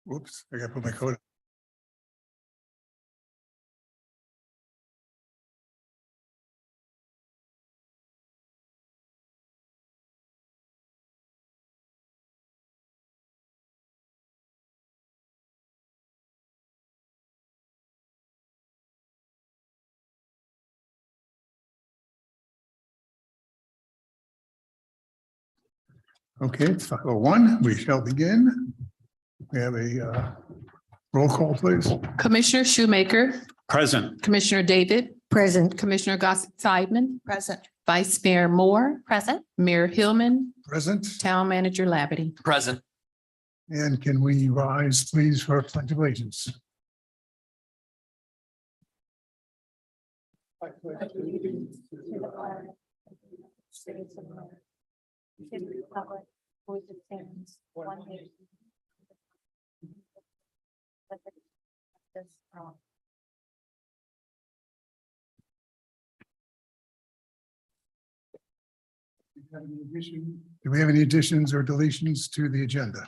Whoops, I gotta put my coat. Okay, it's 5:01. We shall begin. We have a roll call, please. Commissioner Shoemaker, Present. Commissioner David, Present. Commissioner Gossett Sideman, Present. Vice Mayor Moore, Present. Mayor Hillman, Present. Town Manager Labadie. Present. And can we rise, please, for pledge of allegiance? Do we have any additions or deletions to the agenda?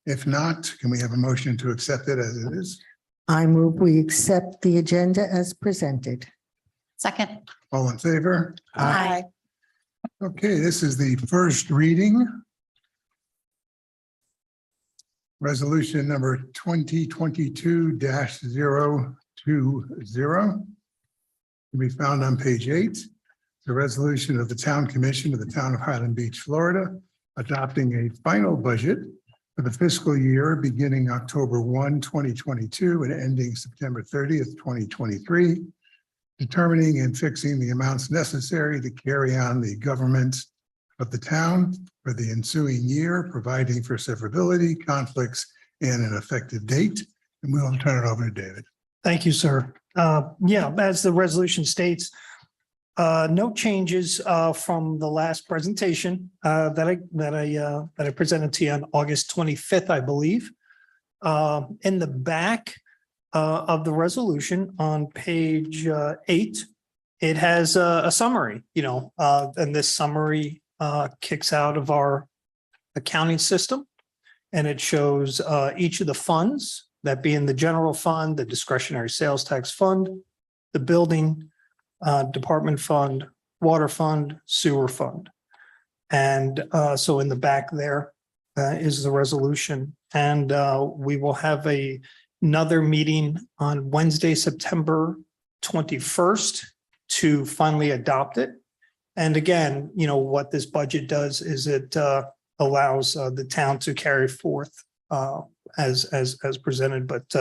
If not, can we have a motion to accept it as it is? I move we accept the agenda as presented. Second. All in favor? Aye. Okay, this is the first reading. Resolution number 2022-020. Can be found on page 8. The resolution of the Town Commission of the Town of Highland Beach, Florida, adopting a final budget for the fiscal year beginning October 1, 2022 and ending September 30th, 2023, determining and fixing the amounts necessary to carry on the government of the town for the ensuing year, providing for severability, conflicts, and an effective date. And we'll turn it over to David. Thank you, sir. Yeah, as the resolution states, no changes from the last presentation that I presented to you on August 25th, I believe. In the back of the resolution on page 8, it has a summary, and this summary kicks out of our accounting system, and it shows each of the funds, that being the general fund, the discretionary sales tax fund, the building department fund, water fund, sewer fund. And so in the back there is the resolution. And we will have another meeting on Wednesday, September 21st to finally adopt it. And again, what this budget does is it allows the town to carry forth as presented. But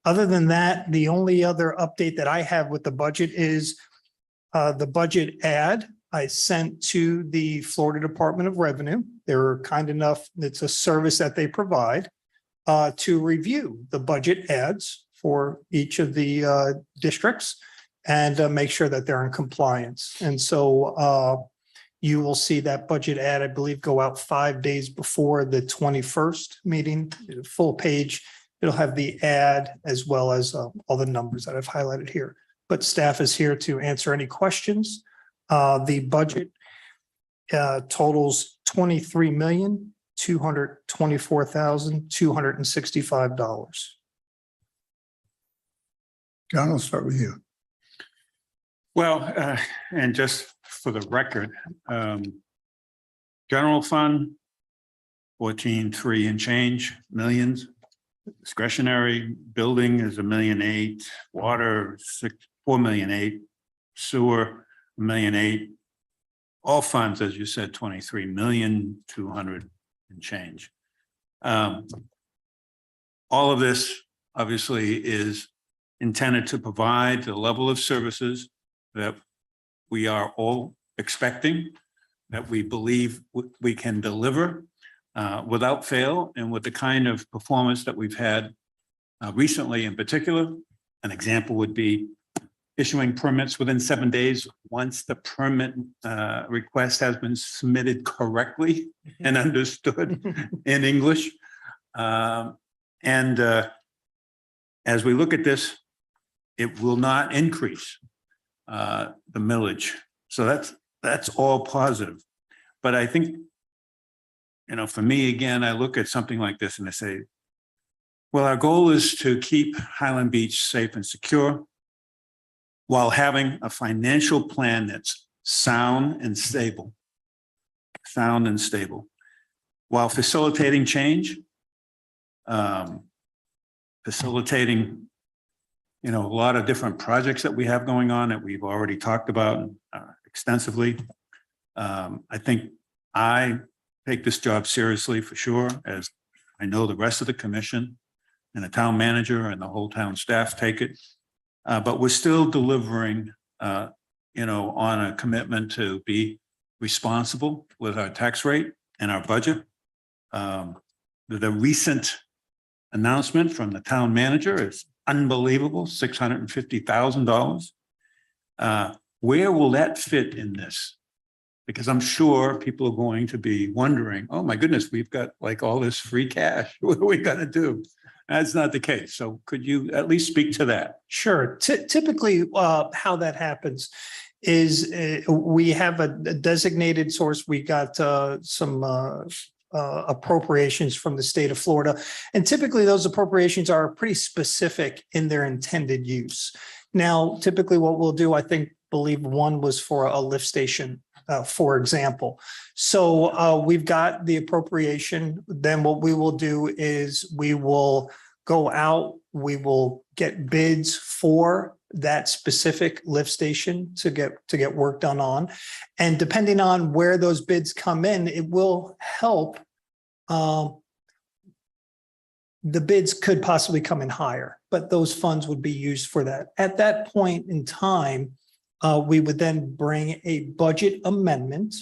other than that, the only other update that I have with the budget is the budget ad I sent to the Florida Department of Revenue. They were kind enough, it's a service that they provide to review the budget ads for each of the districts and make sure that they're in compliance. And so you will see that budget ad, I believe, go out 5 days before the 21st meeting, full page. It'll have the ad as well as all the numbers that I've highlighted here. But staff is here to answer any questions. The budget totals $23,224,265. John, I'll start with you. Well, and just for the record, general fund, 14.3 and change millions. Discretionary building is $1.8 million, water 4.8 million, sewer $1.8 million. all funds, as you said, 23,200,000 and change. All of this obviously is intended to provide the level of services that we are all expecting, that we believe we can deliver without fail, and with the kind of performance that we've had recently in particular. An example would be issuing permits within 7 days once the permit request has been submitted correctly and understood in English. As we look at this, it will not increase the millage. So that's all positive. But I think, for me, again, I look at something like this and I say, well, our goal is to keep Highland Beach safe and secure while having a financial plan that's sound and stable, while facilitating change, facilitating, a lot of different projects that we have going on that we've already talked about extensively. I think I take this job seriously for sure, as I know the rest of the commission and the town manager and the whole town staff take it. But we're still delivering, on a commitment to be responsible with our tax rate and our budget. The recent announcement from the town manager is unbelievable, $650,000. Where will that fit in this? Because I'm sure people are going to be wondering, oh my goodness, we've got like all this free cash. What are we going to do? That's not the case. So could you at least speak to that? Sure. Typically, how that happens is we have a designated source. We got some appropriations from the state of Florida. And typically those appropriations are pretty specific in their intended use. Now, typically what we'll do, believe one was for a lift station, for example. So we've got the appropriation. Then what we will do is we will go out, we will get bids for that specific lift station to get work done on. And depending on where those bids come in, it will help. The bids could possibly come in higher, but those funds would be used for that. At that point in time, we would then bring a budget amendment,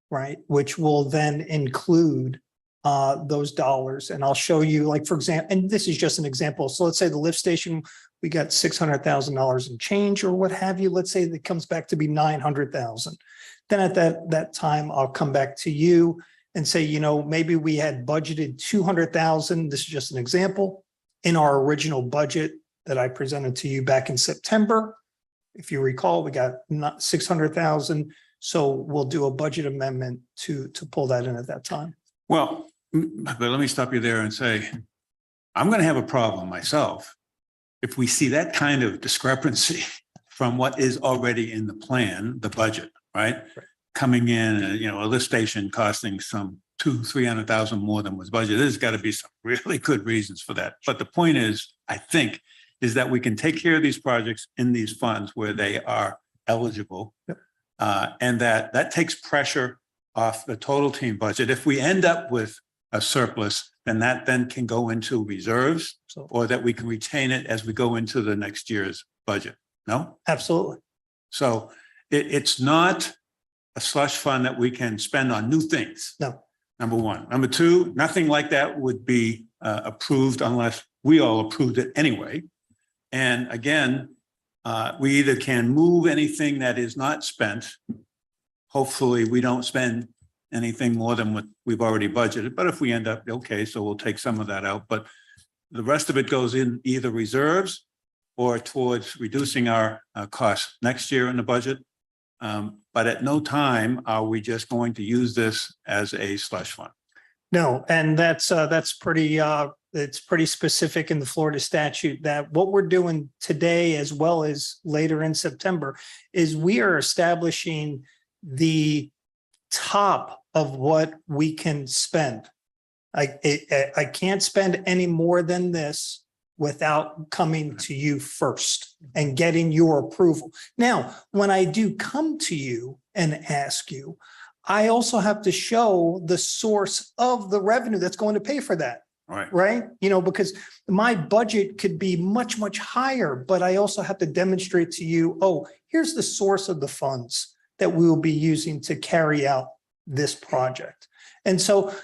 right, which will then include those dollars. And I'll show you, like, for example, and this is just an example. So let's say the lift station, we got $600,000 in change or what have you. Let's say that comes back to be 900,000. Then at that time, I'll come back to you and say, maybe we had budgeted 200,000. This is just an example in our original budget that I presented to you back in September. If you recall, we got 600,000. So we'll do a budget amendment to pull that in at that time. Well, but let me stop you there and say, I'm going to have a problem myself if we see that kind of discrepancy from what is already in the plan, the budget, right? Coming in, a lift station costing some $200,000-300,000 more than was budgeted. There's got to be some really good reasons for that. But the point is, I think, is that we can take care of these projects in these funds where they are eligible. Yep. And that takes pressure off the total team budget. If we end up with a surplus, then that can go into reserves, or that we can retain it as we go into the next year's budget. No? Absolutely. So it's not a slush fund that we can spend on new things. No. Number one. Number two, nothing like that would be approved unless we all approved it anyway. And again, we either can move anything that is not spent. Hopefully we don't spend anything more than what we've already budgeted. But if we end up, okay, so we'll take some of that out. But the rest of it goes in either reserves or towards reducing our costs next year in the budget. But at no time are we just going to use this as a slush fund. No, and that's pretty it's pretty specific in the Florida statute that what we're doing today as well as later in September is we are establishing the top of what we can spend. I can't spend any more than this without coming to you first and getting your approval. Now, when I do come to you and ask you, I also have to show the source of the revenue that's going to pay for that, All right. right? Because my budget could be much, much higher, but I also have to demonstrate to you, oh, here's the source of the funds that we will be using to carry out this project. And so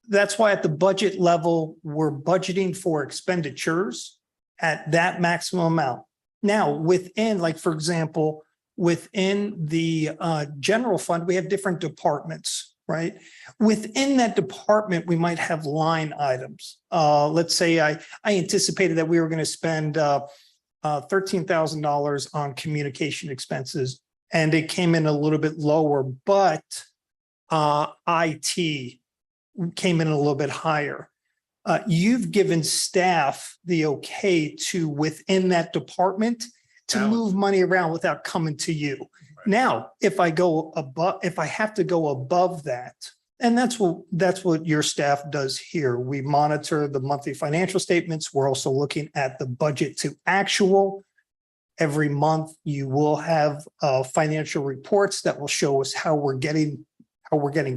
that's why at the budget level, we're budgeting for expenditures at that maximum amount. Now, within, like, for example, within the general fund, we have different departments, right? Within that department, we might have line items. Let's say I anticipated that we were going to spend $13,000 on communication expenses, and it came in a little bit lower, but IT came in a little bit higher. You've given staff the okay to, within that department, to Balance. move money around without coming to you. Right. Now, if I have to go above that, and that's what your staff does here. We monitor the monthly financial statements. We're also looking at the budget to actual. Every month, you will have financial reports that will show us how we're getting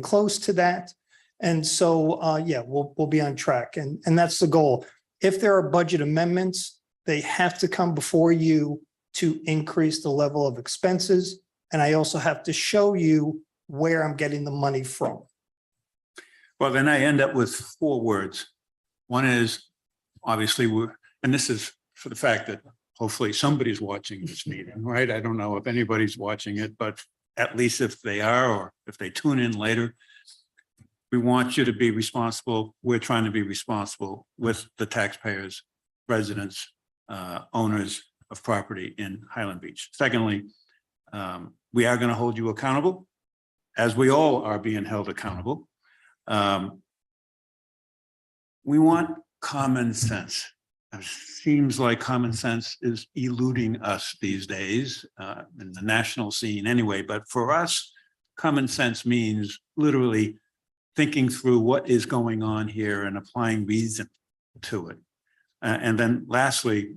close to that. And so, we'll be on track. And that's the goal. If there are budget amendments, they have to come before you to increase the level of expenses. And I also have to show you where I'm getting the money from. Well, then I end up with 4 words. One is, obviously, and this is for the fact that hopefully somebody's watching this meeting, right? I don't know if anybody's watching it, but at least if they are, or if they tune in later, we want you to be responsible. We're trying to be responsible with the taxpayers, residents, owners of property in Highland Beach. Secondly, we are going to hold you accountable, as we all are being held accountable. We want common sense. It seems like common sense is eluding us these days in the national scene anyway. But for us, common sense means literally thinking through what is going on here and applying reason to it. And then lastly,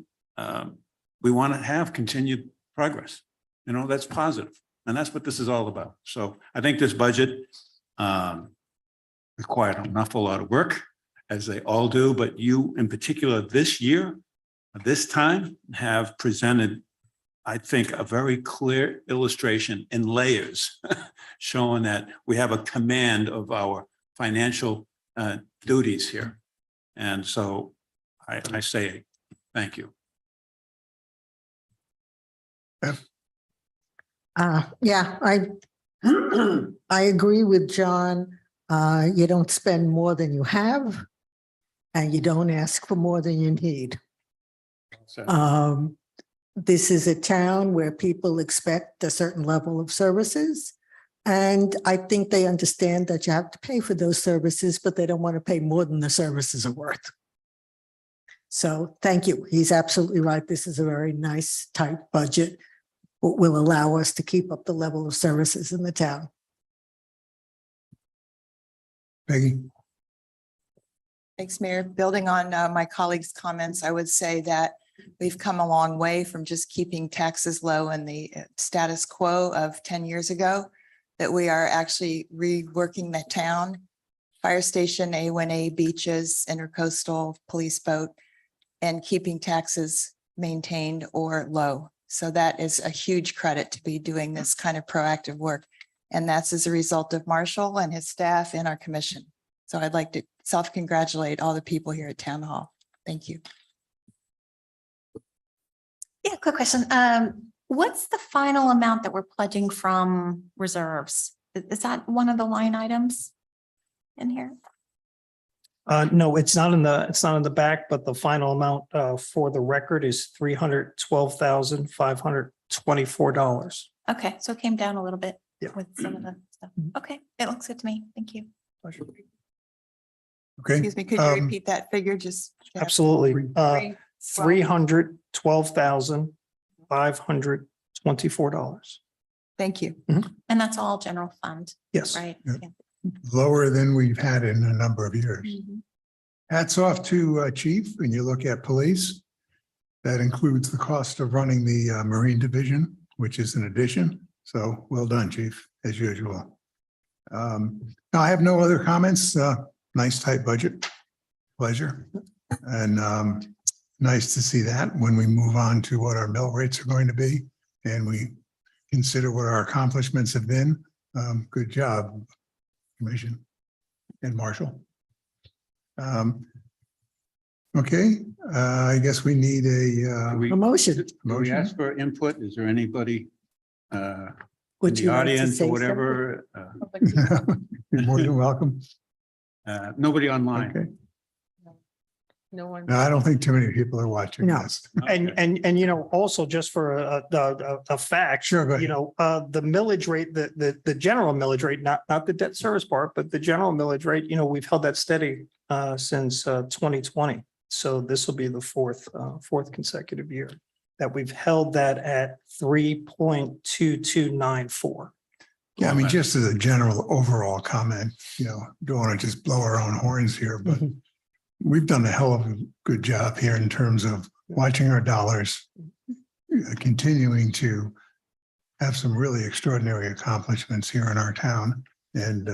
we want to have continued progress. That's positive. And that's what this is all about. So I think this budget required an awful lot of work, as they all do, but you in particular this year, this time, have presented, I think, a very clear illustration in layers showing that we have a command of our financial duties here. And so I say thank you. I agree with John. You don't spend more than you have, and you don't ask for more than you need. This is a town where people expect a certain level of services. And I think they understand that you have to pay for those services, but they don't want to pay more than the services are worth. So thank you. He's absolutely right. This is a very nice, tight budget, what will allow us to keep up the level of services in the town. Peggy? Thanks, Mayor. Building on my colleagues' comments, I would say that we've come a long way from just keeping taxes low in the status quo of 10 years ago, that we are actually reworking the town, fire station, A1A, beaches, intercoastal, police boat, and keeping taxes maintained or low. So that is a huge credit to be doing this kind of proactive work. And that's as a result of Marshall and his staff and our commission. So I'd like to self-congratulate all the people here at Town Hall. Thank you. Yeah, quick question. What's the final amount that we're pledging from reserves? Is that one of the line items in here? No, it's not in the back, but the final amount for the record is $312,524. Okay, so it came down a little bit Yeah. with some of the stuff. Okay, it looks good to me. Thank you. Okay. Excuse me, could you repeat that figure? Just Absolutely. $312,000. $312,524. Thank you. And that's all general fund, Yes. right? Yeah. Yeah. Lower than we've had in a number of years. Mhm. Hats off to Chief. When you look at police, that includes the cost of running the Marine Division, which is an addition. So well done, Chief, as usual. No, I have no other comments. Nice tight budget. Pleasure. And nice to see that when we move on to what our mill rates are going to be and we consider what our accomplishments have been. Good job, Commission and Marshall. Okay, I guess we need a We- A motion. Do we motion. ask for input? Is there anybody in Would the you like to audience say or whatever? You're more than welcome. Nobody online. Okay. No one. No, I don't think too many people are watching No. this. And, you know, also just for a fact. Sure, go ahead. You know, the millage rate, the general millage rate, not the debt service part, but the general millage rate, you know, we've held that steady since 2020. So this will be the fourth consecutive year that we've held that at 3.2294. Yeah, I mean, just as a general overall comment, don't want to just blow our own horns here, but we've done a hell of a good job here in terms of watching our dollars, continuing to have some really extraordinary accomplishments here in our town. And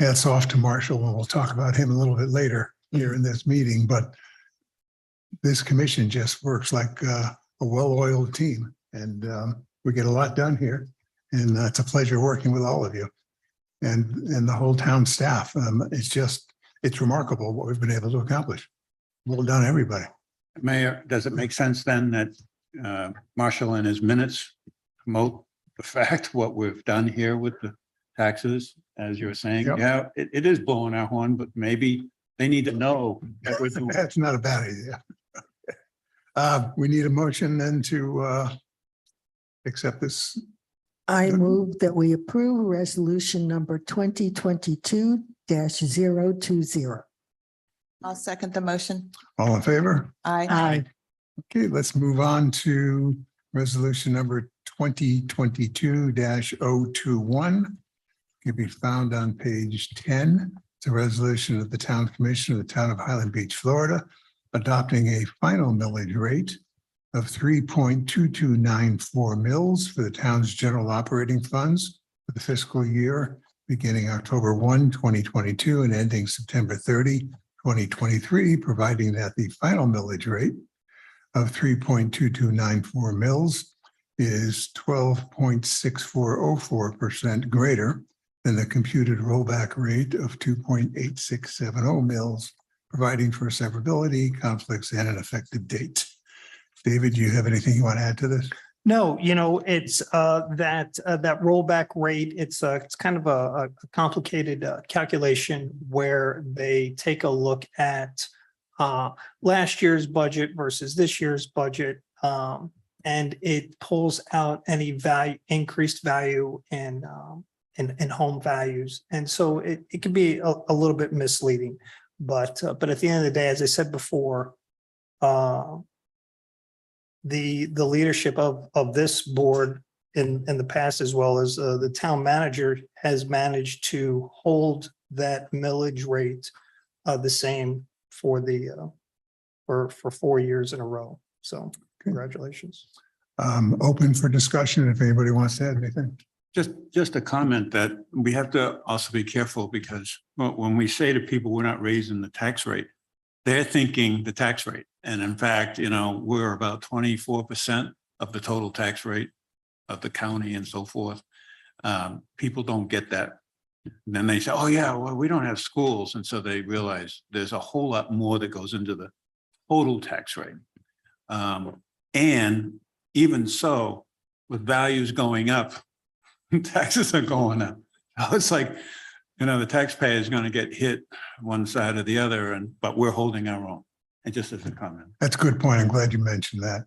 hats off to Marshall, and we'll talk about him a little bit later here in this meeting, but this commission just works like a well-oiled team, and we get a lot done here. And it's a pleasure working with all of you and the whole town staff. It's remarkable what we've been able to accomplish. Well done, everybody. Mayor, does it make sense then that Marshall in his minutes promote the fact what we've done here with the taxes, as you're saying? Yep. Yeah, it is blowing our horn, but maybe they need to know that we're doing. That's not a bad idea. We need a motion then to accept this. I move that we approve resolution number 2022-020. I'll second the motion. All in favor? Aye. Okay, let's move on to resolution number 2022-021. Can be found on page 10. It's a resolution of the Town Commission of the Town of Highland Beach, Florida, adopting a final millage rate of 3.2294 mils for the town's general operating funds for the fiscal year beginning October 1, 2022 and ending September 30, 2023, providing that the final millage rate of 3.2294 mils is 12.6404% greater than the computed rollback rate of 2.8670 mils, providing for severability, conflicts, and an effective date. David, do you have anything you want to add to this? No, you know, it's that rollback rate. It's kind of a complicated calculation where they take a look at last year's budget versus this year's budget, and it pulls out any increased value in home values, and so it can be a little bit misleading. But at the end of the day, as I said before, the leadership of this board in the past, as well as the town manager, has managed to hold that millage rate the same for for 4 years in a row. So congratulations. Open for discussion if anybody wants to add anything. Just a comment that we have to also be careful, because when we say to people, we're not raising the tax rate, they're thinking the tax rate. And in fact, we're about 24% of the total tax rate of the county and so forth. People don't get that. And then they say, oh yeah, well, we don't have schools. And so they realize there's a whole lot more that goes into the total tax rate. And even so, with values going up, taxes are going up. So it's like, the taxpayer is going to get hit one side or the other, but we're holding our own. And just as a comment. That's a good point. I'm glad you mentioned that.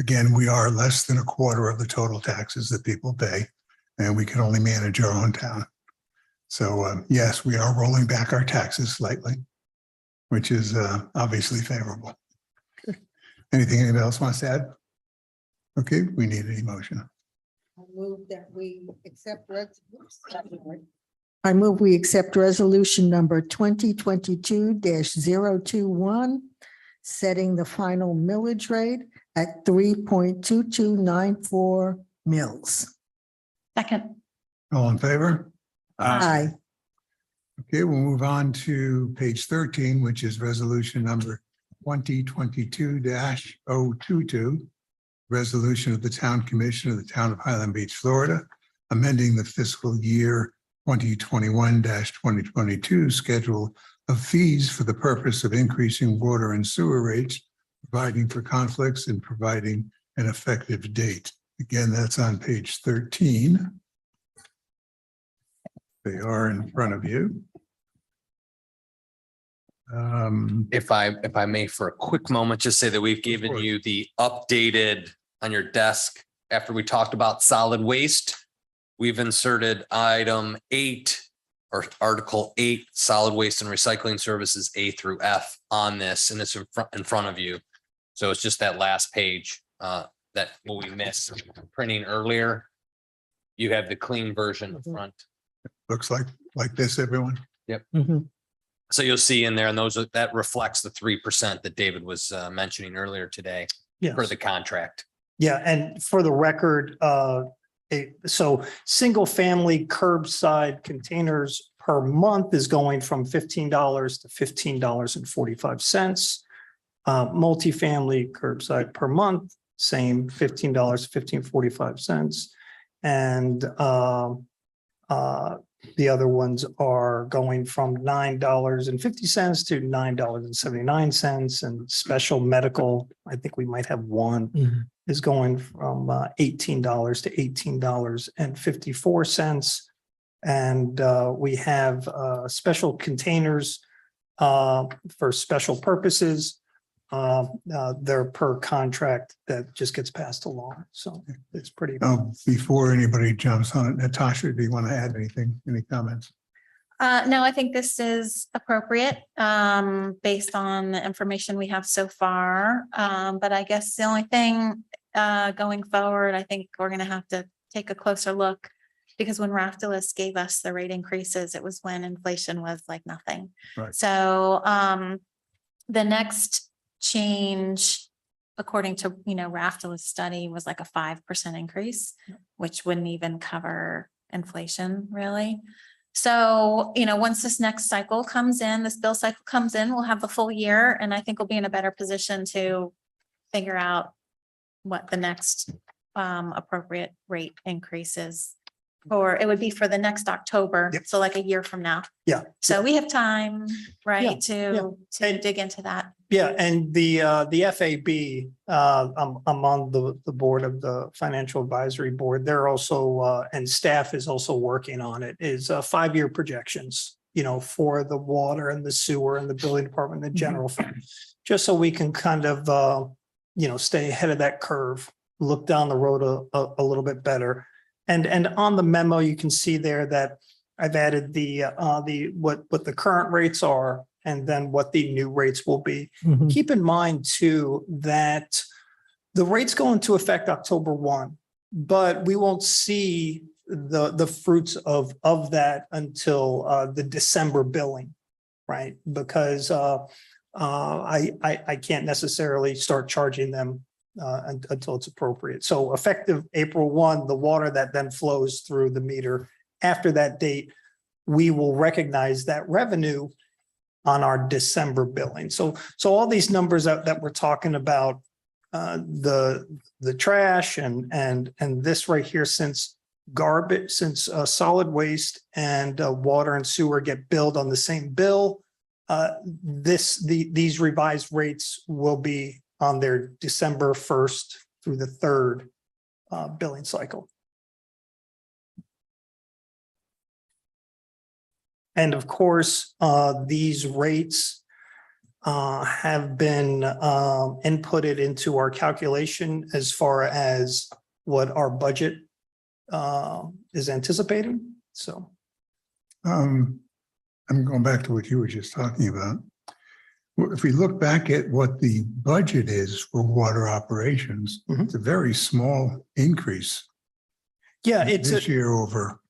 Again, we are less than a quarter of the total taxes that people pay, and we can only manage our own town. So yes, we are rolling back our taxes slightly, which is obviously favorable. Okay. Anything anybody else wants to add? Okay, we need an emotion. I move we accept resolution number 2022-021, setting the final millage rate at 3.2294 mils. Second. All in favor? Aye. Okay, we'll move on to page 13, which is resolution number 2022-022. Resolution of the Town Commission of the Town of Highland Beach, Florida, amending the fiscal year 2021-2022 schedule of fees for the purpose of increasing water and sewer rates, providing for conflicts and providing an effective date. Again, that's on page 13. They are in front of you. If I may, for a quick moment, just say that we've given course. you the updated on your desk after we talked about solid waste. We've inserted item 8 or article 8, solid waste and recycling services A through F on this, and it's in front of you. So it's just that last page that what we missed printing earlier. You have the clean version in front. Looks like this, everyone. Mhm. So you'll see in there, and that reflects the 3% that David was mentioning earlier today for Yes. the contract. Yeah, and for the record, so single family curbside containers per month is going from $15 to $15.45. Multifamily curbside per month, same $15 to $15.45. And the other ones are going from $9.50 to $9.79, and special medical, I think we might have one, Mhm. is going from $18 to $18.54. And we have special containers for special purposes. They're per contract that just gets passed along. So it's pretty. Before anybody jumps on it, Natasha, do you want to add anything? Any comments? No, I think this is appropriate, based on the information we have so far. But I guess the only thing, going forward, I think we're gonna have to take a closer look. Because when Raftelis gave us the rate increases, it was when inflation was like nothing. Right. So, the next change, according to, Raftelis study, was like a 5% increase, which wouldn't even cover inflation really. So, once this next cycle comes in, this bill cycle comes in, we'll have the full year, and I think we'll be in a better position to figure out what the next appropriate rate increase is. Or it would be for the next October, Yep. so like a year from now. Yeah. So we have time, Yeah, right, to And- dig into that. Yeah, and the FAB, I'm on the board of the Financial Advisory Board. They're also, and staff is also working on it, is 5-year projections, for the water and the sewer and the building department, the general fund. Just so we can kind of, stay ahead of that curve, look down the road a little bit better. And on the memo, you can see there that I've added what the current rates are and then what the new rates will be. Mhm. Keep in mind too, that the rates go into effect October 1, but we won't see the fruits of that until the December billing, right? Because I can't necessarily start charging them until it's appropriate. So effective April 1, the water that then flows through the meter after that date, we will recognize that revenue on our December billing. So all these numbers that we're talking about, the trash and this right here, since solid waste and water and sewer get billed on the same bill, these revised rates will be on their December 1st through the 3rd billing cycle. And of course, these rates have been inputted into our calculation as far as what our budget is anticipating. So. I'm going back to what you were just talking about. If we look back at what the budget is for water operations, Mhm. it's a very small increase. Yeah, it's This year over,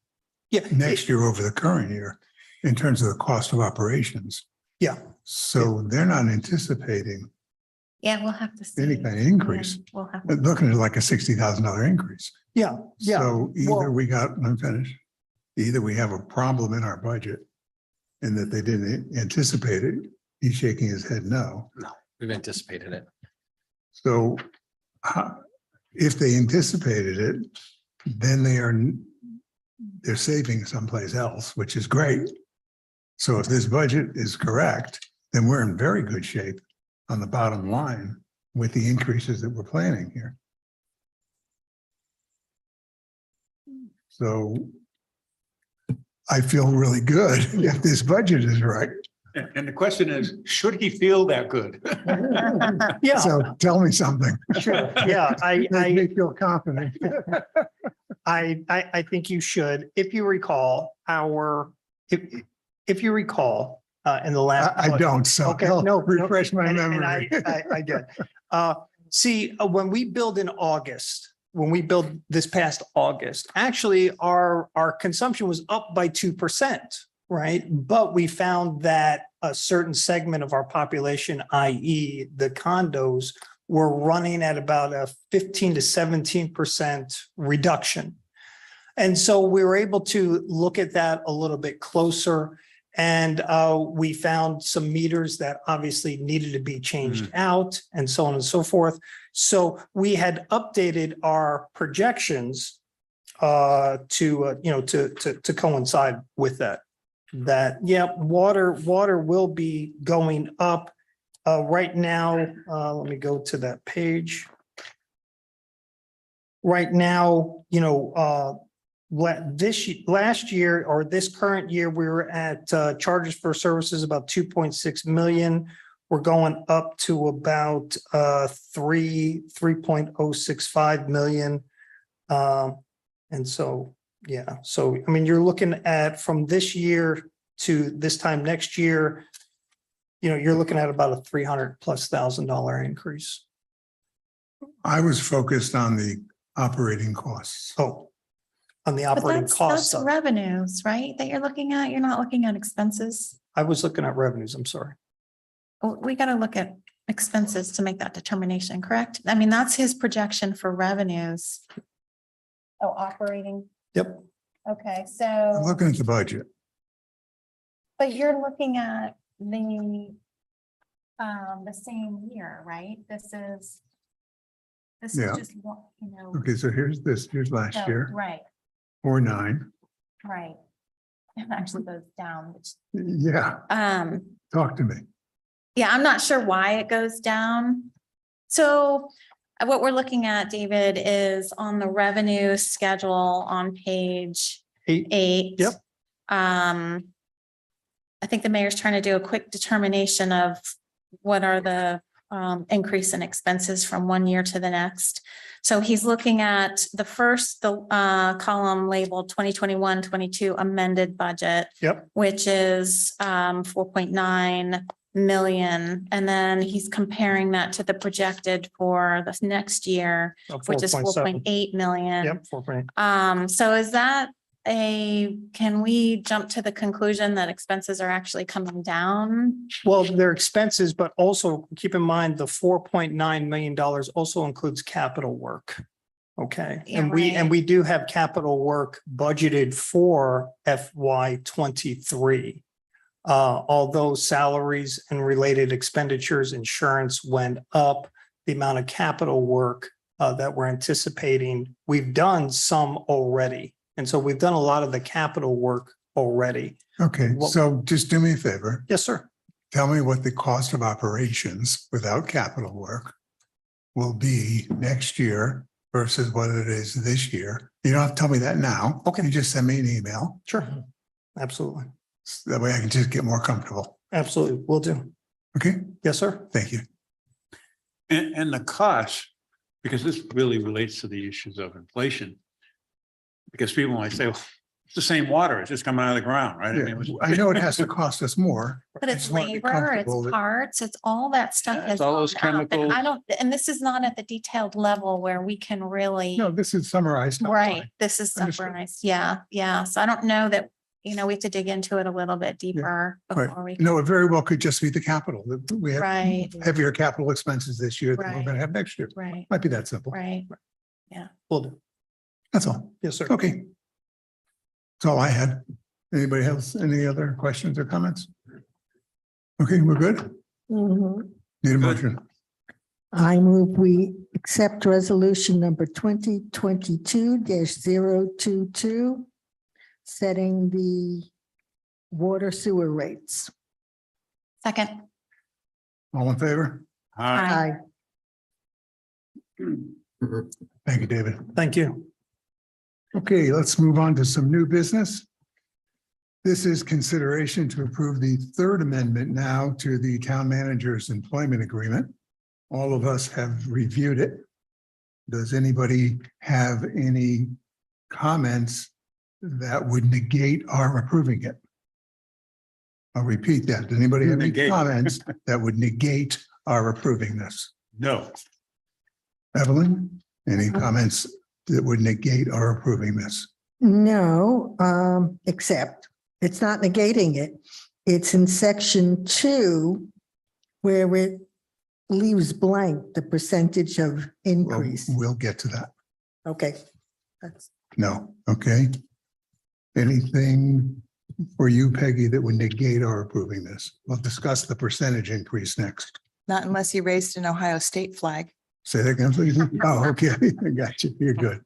next year over the current year, in terms of the cost of operations. Yeah. So they're not anticipating Yeah, we'll have to see. any kind of increase. We'll have. Looking at like a $60,000 increase. Yeah. So either Well- we got, I'm finished. either we have a problem in our budget and that they didn't anticipate it. He's shaking his head no. We've anticipated it. So if they anticipated it, then they're saving someplace else, which is great. So if this budget is correct, then we're in very good shape on the bottom line with the increases that we're planning here. So I feel really good if this budget is right. And the question is, should he feel that good? Yeah, So tell me something. sure. Yeah, Make me feel confident. I think you should. If you recall, if you recall, in the last. I don't, so Okay, help no, refresh my and memory. I did. See, when we build in August, when we build this past August, actually our consumption was up by 2%, right? But we found that a certain segment of our population, i.e. the condos, were running at about a 15 to 17% reduction. And so we were able to look at that a little bit closer. And we found some meters that obviously needed to be changed out and so on and so forth. So we had updated our projections to coincide with that. Water will be going up right now. Let me go to that page. Right now, last year or this current year, we were at charges for services about 2.6 million. We're going up to about 3.065 million. And so, yeah, so I mean, you're looking at from this year to this time next year, you're looking at about a $300,000+ increase. I was focused on the operating costs. Oh, on the But operating that's cost side. revenues, right? That you're looking at. You're not looking at expenses. I was looking at revenues. I'm sorry. Oh, we got to look at expenses to make that determination, correct? I mean, that's his projection for revenues. Oh, operating. Yep. Okay, I'm so, looking at the budget. but you're looking at the same year, right? This is Yeah. just one, Okay, so here's last so, year, right, 4.9. right. It actually goes down, which, Yeah, talk to me. yeah, I'm not sure why it goes down. So what we're looking at, David, is on the revenue schedule on page 8. Yep. I think the mayor's trying to do a quick determination of what are the increase in expenses from one year to the next. So he's looking at the column labeled 2021-22 amended budget. Yep. Which is 4.9 million. And then he's comparing that to the projected for the next year, which is 4.8 million. Yep. 4.8. So is that can we jump to the conclusion that expenses are actually coming down? Well, their expenses, but also keep in mind the $4.9 million also includes capital work. Okay, Yeah, and right. we do have capital work budgeted for FY23. Although salaries and related expenditures, insurance went up, the amount of capital work that we're anticipating, we've done some already. And so we've done a lot of the capital work already. Okay, What- so just do me a favor. Yes, sir. Tell me what the cost of operations without capital work will be next year versus what it is this year. You don't have to tell me that now. Okay. You just send me an email. Sure. Absolutely. That way I can just get more comfortable. Absolutely. Will do. Okay, Yes, sir. thank you. And the cost, because this really relates to the issues of inflation. Because people might say, well, it's the same water, it's just coming out of the ground, right? I mean, Yeah, I know it has to cost us more. But I it's just want to be labor, comfortable it's that- parts, it's all that stuff. Yeah, has it's all those gone up, and chemicals. I don't, and this is not at the detailed level where we can really, No, this is summarized. right, this is Understood. summarized. Yeah. So I don't know that, we have to dig into it a little bit deeper Right. before we. No, it very well could just be the capital. We have Right, heavier capital expenses this year than we're Right. going to have next year. right, Might be that simple. right. Will do. That's all. Yes, sir. Okay. That's all I had. Anybody else, any other questions or comments? Okay, we're good. Mhm. Need a motion. I move we accept resolution number 2022-022, setting the water sewer rates. Second. All in favor? Aye. Thank you, David. Thank you. Okay, let's move on to some new business. This is consideration to approve the third amendment now to the town manager's employment agreement. All of us have reviewed it. Does anybody have any comments that would negate our approving it? I'll repeat that. Does anybody have any Negate. comments that would negate our approving this? No. Evelyn, any comments that would negate our approving this? No, except it's not negating it. It's in section 2 where it leaves blank the percentage of Well, increase. we'll get to that. Okay. That's No, okay. Anything for you, Peggy, that would negate our approving this? We'll discuss the percentage increase next. Not unless you raised an Ohio state flag. Say that again, please. Oh, okay, I got you. You're good.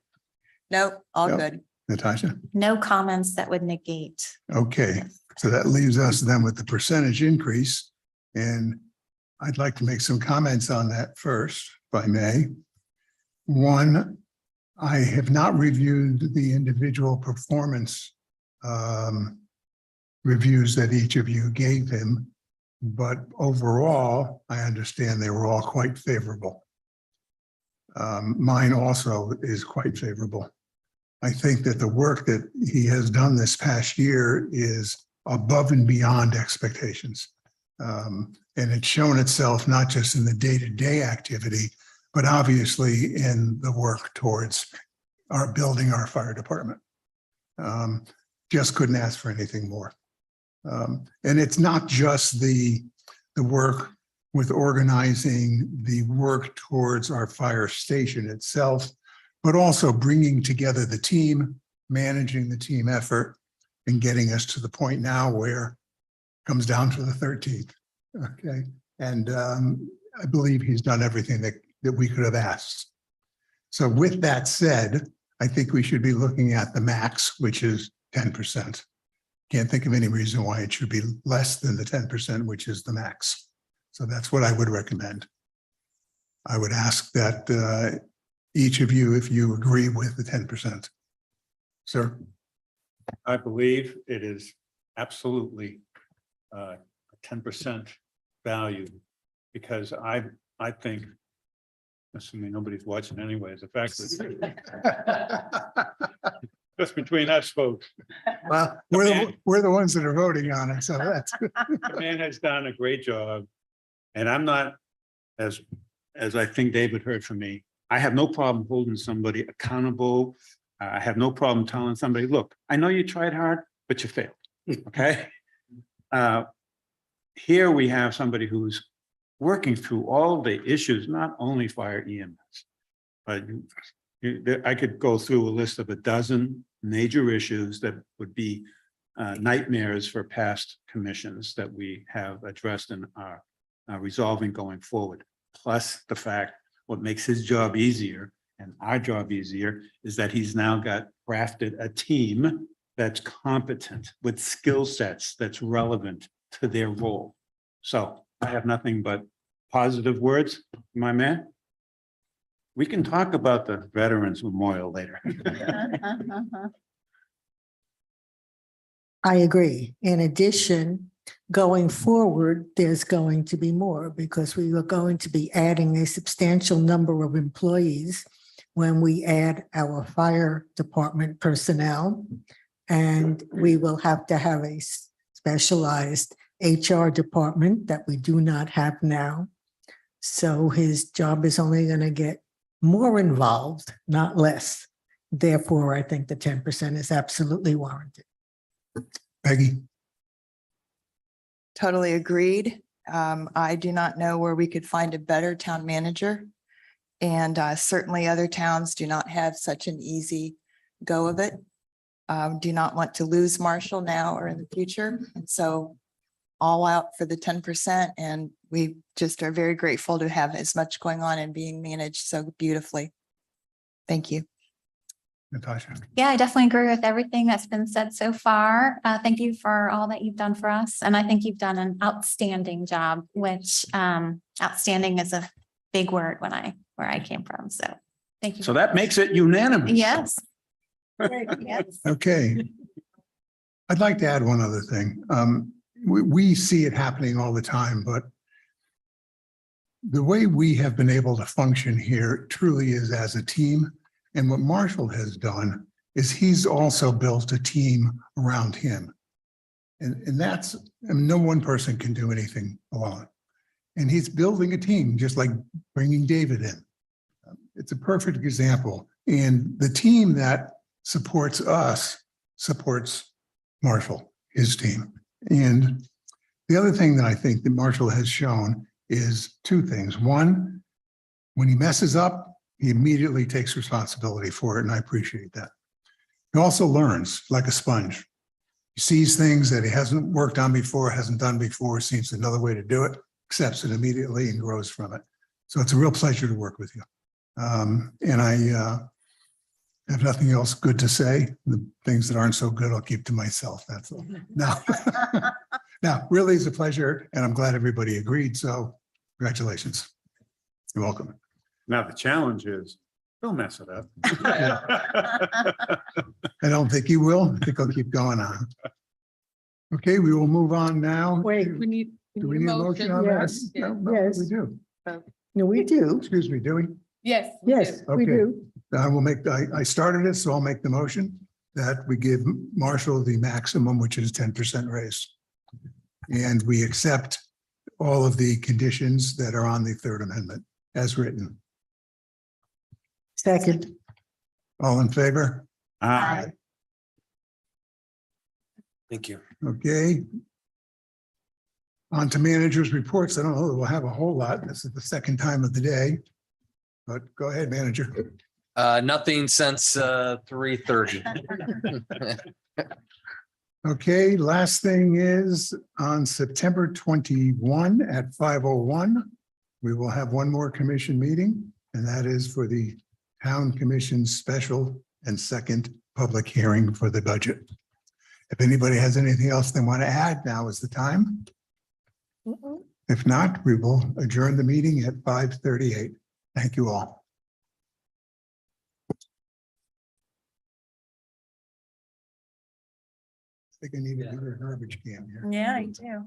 Nope, all Yep. good. Natasha? No comments that would negate. Okay, so that leaves us then with the percentage increase. And I'd like to make some comments on that first, if I may. One, I have not reviewed the individual performance reviews that each of you gave him, but overall, I understand they were all quite favorable. Mine also is quite favorable. I think that the work that he has done this past year is above and beyond expectations. And it's shown itself not just in the day-to-day activity, but obviously in the work towards our building our fire department. Just couldn't ask for anything more. And it's not just the work with organizing the work towards our fire station itself, but also bringing together the team, managing the team effort, and getting us to the point now where it comes down to the 13th. Okay. And I believe he's done everything that we could have asked. So with that said, I think we should be looking at the max, which is 10%. Can't think of any reason why it should be less than the 10%, which is the max. So that's what I would recommend. I would ask that each of you, if you agree with the 10%. Sir? I believe it is absolutely a 10% value, because I think, assuming nobody's watching anyways, the fact that just between us folks, Well, we're the ones that are voting on it, so that's. the man has done a great job. And I'm not, as I think David heard from me, I have no problem holding somebody accountable. I have no problem telling somebody, look, I know you tried hard, but you failed. Okay. Here we have somebody who's working through all the issues, not only fire EMS, but I could go through a list of a dozen major issues that would be nightmares for past commissions that we have addressed and are resolving going forward. Plus the fact, what makes his job easier and our job easier is that he's now got crafted a team that's competent with skill sets that's relevant to their role. So I have nothing but positive words, my man. We can talk about the Veterans Memorial later. I agree. In addition, going forward, there's going to be more because we are going to be adding a substantial number of employees when we add our fire department personnel. And we will have to have a specialized HR department that we do not have now. So his job is only going to get more involved, not less. Therefore, I think the 10% is absolutely warranted. Peggy? Totally agreed. I do not know where we could find a better town manager. And certainly other towns do not have such an easy go of it. do not want to lose Marshall now or in the future. And so all out for the 10%. And we just are very grateful to have as much going on and being managed so beautifully. Thank you. Natasha. Yeah, I definitely agree with everything that's been said so far. Thank you for all that you've done for us. And I think you've done an outstanding job, which outstanding is a big word where I came from. So thank you. So that makes it unanimous. Yes. Yes. Okay. I'd like to add one other thing. We see it happening all the time, but the way we have been able to function here truly is as a team. And what Marshall has done is he's also built a team around him. And that's, I mean, no one person can do anything alone. And he's building a team, just like bringing David in. It's a perfect example. And the team that supports us supports Marshall, his team. And the other thing that I think that Marshall has shown is two things. One, when he messes up, he immediately takes responsibility for it, and I appreciate that. He also learns like a sponge. He sees things that he hasn't worked on before, hasn't done before, sees another way to do it, accepts it immediately and grows from it. So it's a real pleasure to work with you. And I have nothing else good to say. The things that aren't so good, I'll keep to myself. That's all. Now, really it's a pleasure, and I'm glad everybody agreed. So congratulations. You're welcome. Now the challenge is, don't mess it up. I don't think you will. I think I'll keep going on. Okay, we will move on now. Wait, Do we need a motion on that? Yes. No, no, Yes. we do. no, we do. Excuse me, do we? Yes. Yes, we Okay. do. I will make, I started it, so I'll make the motion that we give Marshall the maximum, which is 10% raise. And we accept all of the conditions that are on the third amendment as written. Second. All in favor? Aye. Thank you. Okay. On to managers' reports. I don't know that we'll have a whole lot. This is the second time of the day. But go ahead, manager. Nothing since 3:30. Okay, last thing is on September 21 at 5:01, we will have one more commission meeting, and that is for the town commission's special and second public hearing for the budget. If anybody has anything else they want to add, now is the time. If not, we will adjourn the meeting at 5:38. Thank you all. I think I need a bigger garbage can here. Yeah, I do.